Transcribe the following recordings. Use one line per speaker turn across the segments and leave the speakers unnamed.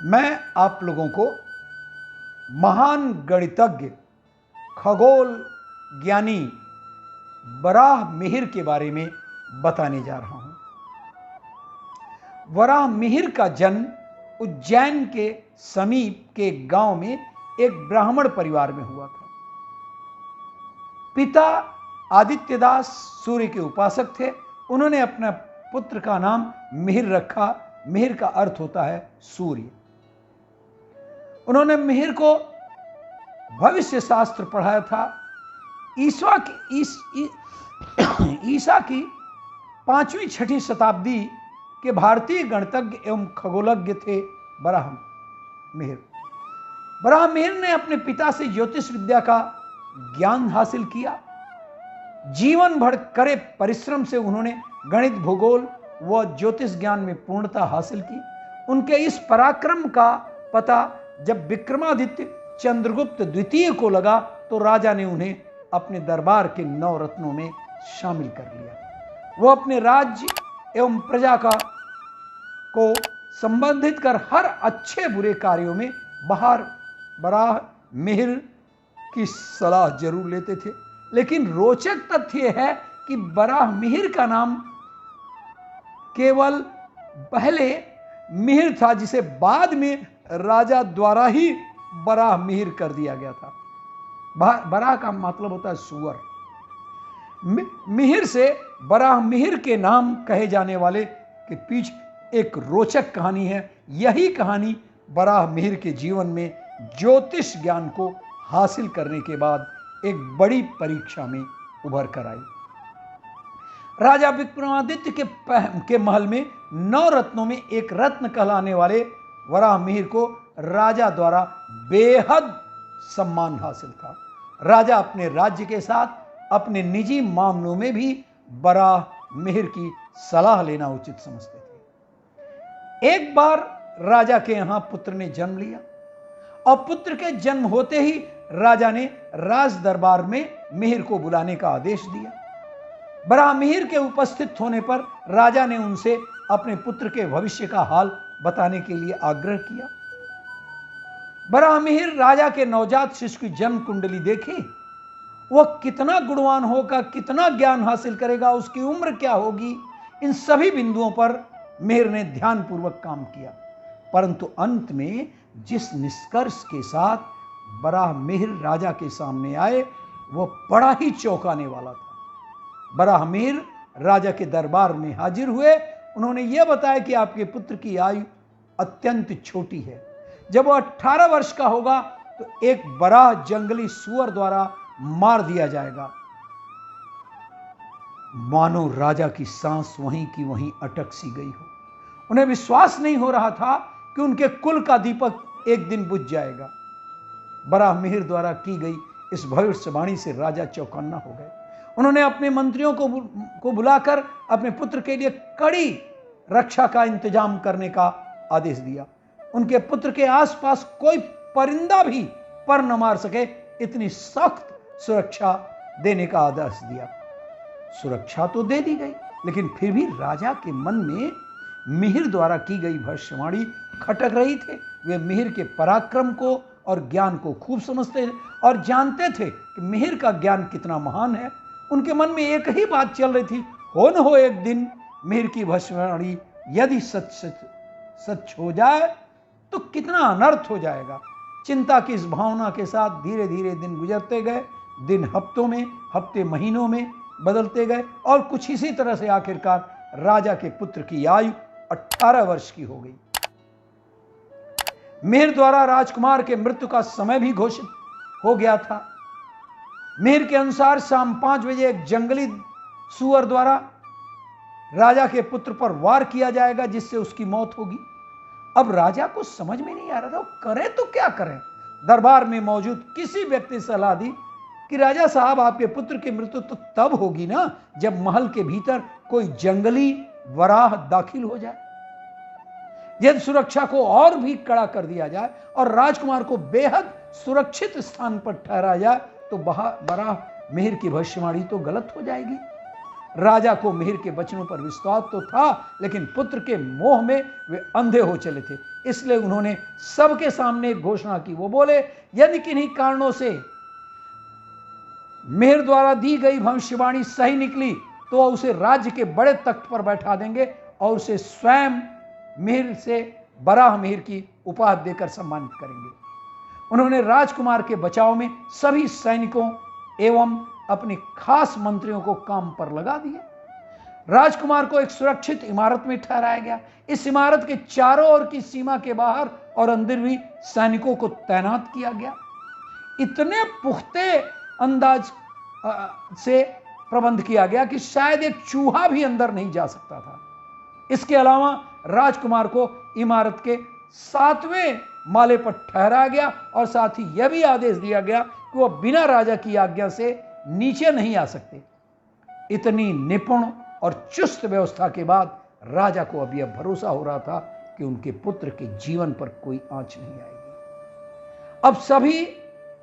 मैं आप लोगों को महान गणितज्ञ, खगोल ज्ञानी वराह मिहिर के बारे में बताने जा रहा हूं। वराह मिहिर का जन्म उज्जैन के समीप के गांव में एक ब्राह्मण परिवार में हुआ था। पिता आदित्यदास सूर्य के उपासक थे। उन्होंने अपने पुत्र का नाम मिहिर रखा। मिहिर का अर्थ होता है सूर्य। उन्होंने मिहिर को भविष्य शास्त्र पढ़ाया था। ईसा की 5वीं-6वीं शताब्दी के भारतीय गणितज्ञ एवं खगोलज्ञ थे वराह मिहिर। वराह मिहिर ने अपने पिता से ज्योतिष विद्या का ज्ञान हासिल किया। जीवन भर करे परिश्रम से उन्होंने गणित, भूगोल व ज्योतिष ज्ञान में पूर्णता हासिल की। उनके इस पराक्रम का पता जब विक्रमादित्य चंद्रगुप्त द्वितीय को लगा तो राजा ने उन्हें अपने दरबार के 9 रत्नों में शामिल कर लिया। वो अपने राज्य एवं प्रजा को संबंधित कर हर अच्छे बुरे कार्यों में वराह मिहिर की सलाह जरूर लेते थे। लेकिन रोचक तथ्य है कि वराह मिहिर का नाम केवल पहले मिहिर था, जिसे बाद में राजा द्वारा ही वराह मिहिर कर दिया गया था। वराह का मतलब होता है सुअर। मिहिर से वराह मिहिर के नाम कहे जाने वाले के पीछे एक रोचक कहानी है। यही कहानी वराह मिहिर के जीवन में ज्योतिष ज्ञान को हासिल करने के बाद एक बड़ी परीक्षा में उभर कर आई। राजा विक्रमादित्य के महल में 9 रत्नों में एक रत्न कहलाने वाले वराह मिहिर को राजा द्वारा बेहद सम्मान हासिल था। राजा अपने राज्य के साथ अपने निजी मामलों में भी वराह मिहिर की सलाह लेना उचित समझते थे। एक बार राजा के यहां पुत्र ने जन्म लिया और पुत्र के जन्म होते ही राजा ने राज दरबार में मिहिर को बुलाने का आदेश दिया। वराह मिहिर के उपस्थित होने पर राजा ने उनसे अपने पुत्र के भविष्य का हाल बताने के लिए आग्रह किया। वराह मिहिर राजा के नवजात शिशु की जन्म कुंडली देखी। वह कितना गुणवान होगा, कितना ज्ञान हासिल करेगा, उसकी उम्र क्या होगी, इन सभी बिंदुओं पर मिहिर ने ध्यानपूर्वक काम किया। परंतु अंत में जिस निष्कर्ष के साथ वराह मिहिर राजा के सामने आए वह बड़ा ही चौंकाने वाला था। वराह मिहिर राजा के दरबार में हाजिर हुए। उन्होंने यह बताया कि आपके पुत्र की आयु अत्यंत छोटी है। जब वह 18 वर्ष का होगा तो एक बड़ा जंगली सुअर द्वारा मार दिया जाएगा। मानो राजा की सांस वहीं की वहीं अटक सी गई हो। उन्हें विश्वास नहीं हो रहा था कि उनके कुल का दीपक एक दिन बुझ जाएगा। वराह मिहिर द्वारा की गई इस भविष्यवाणी से राजा चौकन्ना हो गए। उन्होंने अपने मंत्रियों को बुलाकर अपने पुत्र के लिए कड़ी रक्षा का इंतजाम करने का आदेश दिया। उनके पुत्र के आसपास कोई परिंदा भी पर न मार सके, इतनी सख्त सुरक्षा देने का आदेश दिया। सुरक्षा तो दे दी गई, लेकिन फिर भी राजा के मन में मिहिर द्वारा की गई भविष्यवाणी खटक रही थी। वे मिहिर के पराक्रम को और ज्ञान को खूब समझते और जानते थे कि मिहिर का ज्ञान कितना महान है। उनके मन में एक ही बात चल रही थी, हो न हो एक दिन मिहिर की भविष्यवाणी यदि सच हो जाए तो कितना अनर्थ हो जाएगा। चिंता की इस भावना के साथ धीरे धीरे दिन गुजरते गए। दिन हफ्तों में, हफ्ते महीनों में बदलते गए और कुछ इसी तरह से आखिरकार राजा के पुत्र की आयु 18 वर्ष की हो गई। मिहिर द्वारा राजकुमार के मृत्यु का समय भी घोषित हो गया था। मिहिर के अनुसार शाम 5 बजे एक जंगली सुअर द्वारा राजा के पुत्र पर वार किया जाएगा, जिससे उसकी मौत होगी। अब राजा को समझ में नहीं आ रहा था वो करें तो क्या करें। दरबार में मौजूद किसी व्यक्ति ने सलाह दी कि राजा साहब, आपके पुत्र की मृत्यु तो तब होगी ना जब महल के भीतर कोई जंगली वराह दाखिल हो जाए। यदि सुरक्षा को और भी कड़ा कर दिया जाए और राजकुमार को बेहद सुरक्षित स्थान पर ठहराया जाए तो वराह मिहिर की भविष्यवाणी तो गलत हो जाएगी। राजा को मिहिर के वचनों पर विश्वास तो था, लेकिन पुत्र के मोह में वे अंधे हो चले थे। इसलिए उन्होंने सबके सामने एक घोषणा की। वो बोले, यदि किन्हीं कारणों से मिहिर द्वारा दी गई भविष्यवाणी सही निकली तो उसे राज्य के बड़े तख्त पर बैठा देंगे और उसे स्वयं मिहिर से बराह मिहिर की उपाधि देकर सम्मानित करेंगे। उन्होंने राजकुमार के बचाव में सभी सैनिकों एवं अपने खास मंत्रियों को काम पर लगा दिया। राजकुमार को एक सुरक्षित इमारत में ठहराया गया। इस इमारत के चारों ओर की सीमा के बाहर और अंदर भी सैनिकों को तैनात किया गया। इतने पुख्ते अंदाज से प्रबंध किया गया कि शायद एक चूहा भी अंदर नहीं जा सकता था। इसके अलावा राजकुमार को इमारत के 7वें माले पर ठहराया गया और साथ ही यह भी आदेश दिया गया कि वह बिना राजा की आज्ञा से नीचे नहीं आ सकते। इतनी निपुण और चुस्त व्यवस्था के बाद राजा को अब यह भरोसा हो रहा था कि उनके पुत्र के जीवन पर कोई आंच नहीं आएगी। अब सभी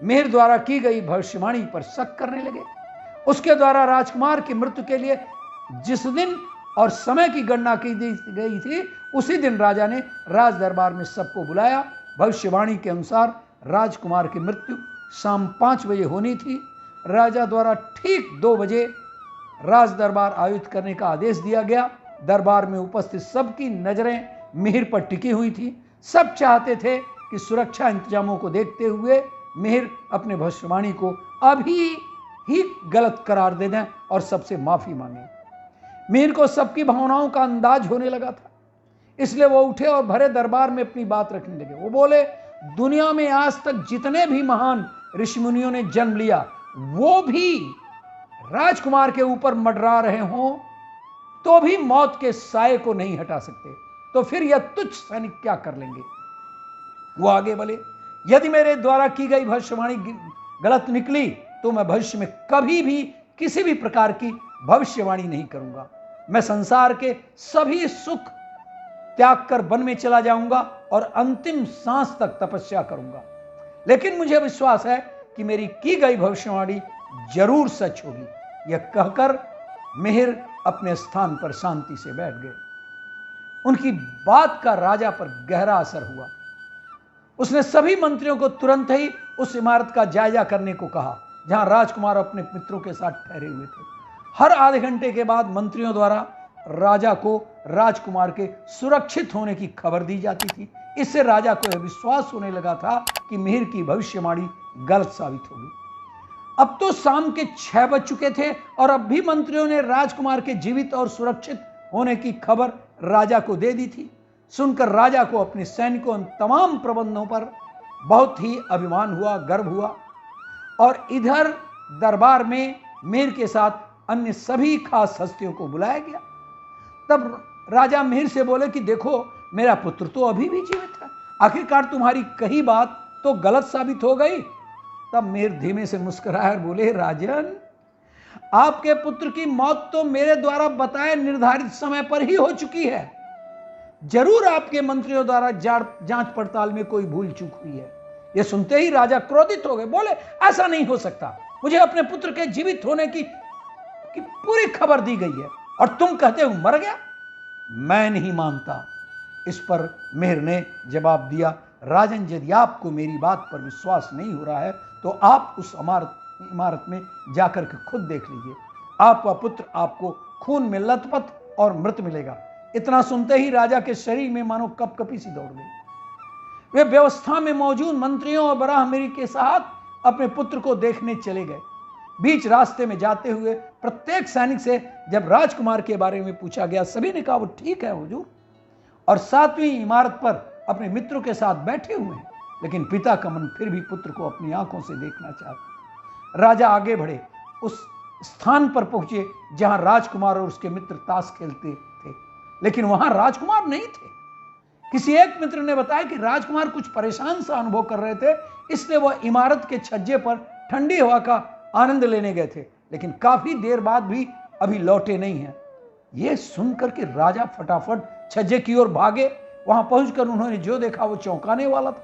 मिहिर द्वारा की गई भविष्यवाणी पर शक करने लगे। उसके द्वारा राजकुमार की मृत्यु के लिए जिस दिन और समय की गणना की गई थी, उसी दिन राजा ने राज दरबार में सबको बुलाया। भविष्यवाणी के अनुसार राजकुमार की मृत्यु शाम 5 बजे होनी थी। राजा द्वारा ठीक 2 बजे राज दरबार आयोजित करने का आदेश दिया गया। दरबार में उपस्थित सबकी नजरें मिहिर पर टिकी हुई थी। सब चाहते थे कि सुरक्षा इंतजामों को देखते हुए मिहिर अपने भविष्यवाणी को अभी ही गलत करार दे दें और सबसे माफी मांगे। मिहिर को सबकी भावनाओं का अंदाज होने लगा था, इसलिए वो उठे और भरे दरबार में अपनी बात रखने लगे। वो बोले, दुनिया में आज तक जितने भी महान ऋषि मुनियों ने जन्म लिया, वो भी राजकुमार के ऊपर मंडरा रहे हों तो भी मौत के साये को नहीं हटा सकते, तो फिर यह तुच्छ सैनिक क्या कर लेंगे। वो आगे बोले, यदि मेरे द्वारा की गई भविष्यवाणी गलत निकली तो मैं भविष्य में कभी भी किसी भी प्रकार की भविष्यवाणी नहीं करूंगा। मैं संसार के सभी सुख त्याग कर वन में चला जाऊंगा और अंतिम सांस तक तपस्या करूंगा। लेकिन मुझे विश्वास है कि मेरी की गई भविष्यवाणी जरूर सच होगी। यह कहकर मिहिर अपने स्थान पर शांति से बैठ गए। उनकी बात का राजा पर गहरा असर हुआ। उसने सभी मंत्रियों को तुरंत ही उस इमारत का जायजा करने को कहा जहां राजकुमार अपने मित्रों के साथ ठहरे हुए थे। हर आधे घंटे के बाद मंत्रियों द्वारा राजा को राजकुमार के सुरक्षित होने की खबर दी जाती थी। इससे राजा को यह विश्वास होने लगा था कि मिहिर की भविष्यवाणी गलत साबित होगी। अब तो शाम के 6 बज चुके थे और अब भी मंत्रियों ने राजकुमार के जीवित और सुरक्षित होने की खबर राजा को दे दी थी। सुनकर राजा को अपने सैनिकों और तमाम प्रबंधों पर बहुत ही अभिमान हुआ, गर्व हुआ। और इधर दरबार में मिहिर के साथ अन्य सभी खास हस्तियों को बुलाया गया। तब राजा मिहिर से बोले कि देखो, मेरा पुत्र तो अभी भी जीवित है, आखिरकार तुम्हारी कही बात तो गलत साबित हो गई। तब मिहिर धीमे से मुस्कुराए और बोले, राजन, आपके पुत्र की मौत तो मेरे द्वारा बताए निर्धारित समय पर ही हो चुकी है। जरूर आपके मंत्रियों द्वारा जांच पड़ताल में कोई भूल चूक हुई है। यह सुनते ही राजा क्रोधित हो गए। बोले, ऐसा नहीं हो सकता, मुझे अपने पुत्र के जीवित होने की पूरी खबर दी गई है और तुम कहते हो मर गया। मैं नहीं मानता। इस पर मिहिर ने जवाब दिया, राजन, यदि आपको मेरी बात पर विश्वास नहीं हो रहा है तो आप उस इमारत में जाकर के खुद देख लीजिए। आपका पुत्र आपको खून में लथपथ और मृत मिलेगा। इतना सुनते ही राजा के शरीर में मानो कपकपी सी दौड़ गई। वे व्यवस्था में मौजूद मंत्रियों और बराह मिहिर के साथ अपने पुत्र को देखने चले गए। बीच रास्ते में जाते हुए प्रत्येक सैनिक से जब राजकुमार के बारे में पूछा गया, सभी ने कहा वो ठीक है हुजूर, और 7वीं इमारत पर अपने मित्रों के साथ बैठे हुए हैं। लेकिन पिता का मन फिर भी पुत्र को अपनी आंखों से देखना चाहता। राजा आगे बढ़े, उस स्थान पर पहुंचे जहां राजकुमार और उसके मित्र ताश खेलते थे, लेकिन वहां राजकुमार नहीं थे। किसी एक मित्र ने बताया कि राजकुमार कुछ परेशान सा अनुभव कर रहे थे, इसलिए वह इमारत के छज्जे पर ठंडी हवा का आनंद लेने गए थे, लेकिन काफी देर बाद भी अभी लौटे नहीं हैं। यह सुनकर के राजा फटाफट छज्जे की ओर भागे। वहां पहुंचकर उन्होंने जो देखा वो चौंकाने वाला था।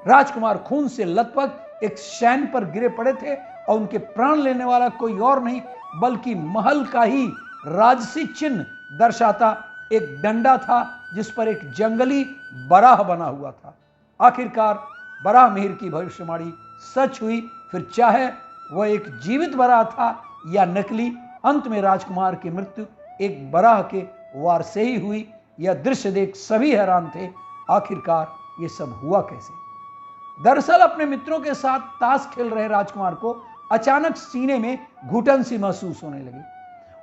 राजकुमार खून से लथपथ एक शयन पर गिरे पड़े थे और उनके प्राण लेने वाला कोई और नहीं बल्कि महल का ही राजसी चिन्ह दर्शाता एक डंडा था जिस पर एक जंगली बराह बना हुआ था। आखिरकार बराह मिहिर की भविष्यवाणी सच हुई। फिर चाहे वह एक जीवित बराह था या नकली, अंत में राजकुमार की मृत्यु एक बराह के वार से ही हुई। यह दृश्य देख सभी हैरान थे, आखिरकार ये सब हुआ कैसे। दरअसल अपने मित्रों के साथ ताश खेल रहे राजकुमार को अचानक सीने में घुटन सी महसूस होने लगी।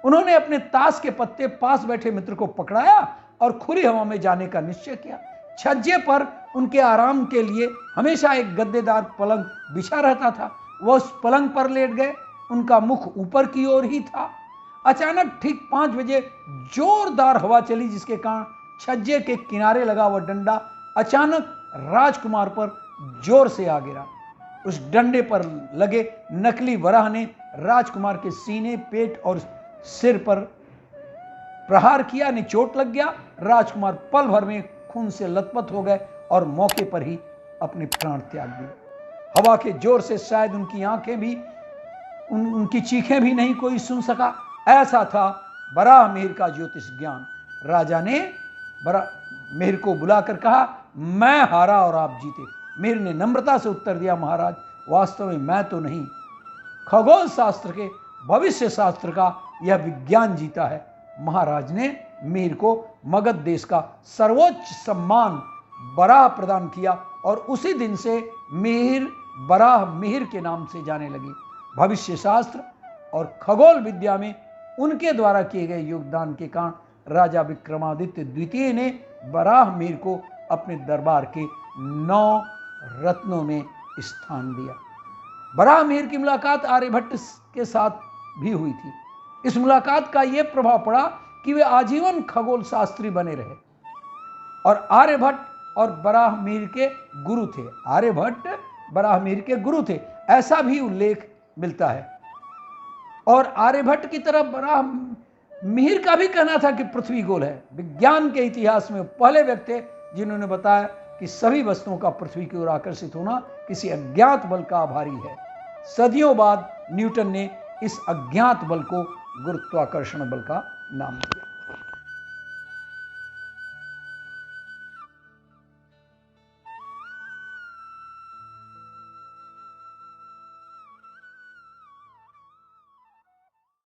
उन्होंने अपने ताश के पत्ते पास बैठे मित्र को पकड़ाया और खुली हवा में जाने का निश्चय किया। छज्जे पर उनके आराम के लिए हमेशा एक गद्देदार पलंग बिछा रहता था। वह उस पलंग पर लेट गए। उनका मुख ऊपर की ओर ही था। अचानक ठीक 5 बजे जोरदार हवा चली, जिसके कारण छज्जे के किनारे लगा वह डंडा अचानक राजकुमार पर जोर से आ गिरा। उस डंडे पर लगे नकली वराह ने राजकुमार के सीने, पेट और सिर पर प्रहार किया। ने चोट लग गया। राजकुमार पल भर में खून से लथपथ हो गए और मौके पर ही अपने प्राण त्याग दिए। हवा के जोर से शायद उनकी आंखें भी उनकी चीखें भी नहीं कोई सुन सका। ऐसा था बराह मिहिर का ज्योतिष ज्ञान। राजा ने बराह मिहिर को बुलाकर कहा, मैं हारा और आप जीते। मिहिर ने नम्रता से उत्तर दिया, महाराज वास्तव में मैं तो नहीं, खगोल शास्त्र के भविष्य शास्त्र का यह विज्ञान जीता है। महाराज ने मिहिर को मगध देश का सर्वोच्च सम्मान बराह प्रदान किया और उसी दिन से मिहिर बराह मिहिर के नाम से जाने लगी। भविष्य शास्त्र और खगोल विद्या में उनके द्वारा किए गए योगदान के कारण राजा विक्रमादित्य द्वितीय ने बराह मिहिर को अपने दरबार के 9 रत्नों में स्थान दिया। बराह मिहिर की मुलाकात आर्यभट्ट के साथ भी हुई थी। इस मुलाकात का यह प्रभाव पड़ा कि वे आजीवन खगोल शास्त्री बने रहे और आर्यभट्ट और बराह मिहिर के गुरु थे। आर्यभट्ट बराह मिहिर के गुरु थे, ऐसा भी उल्लेख मिलता है। और आर्यभट्ट की तरह बराह मिहिर का भी कहना था कि पृथ्वी गोल है। विज्ञान के इतिहास में पहले व्यक्ति थे जिन्होंने बताया कि सभी वस्तुओं का पृथ्वी की ओर आकर्षित होना किसी अज्ञात बल का आभारी है। सदियों बाद न्यूटन ने इस अज्ञात बल को गुरुत्वाकर्षण बल का नाम दिया।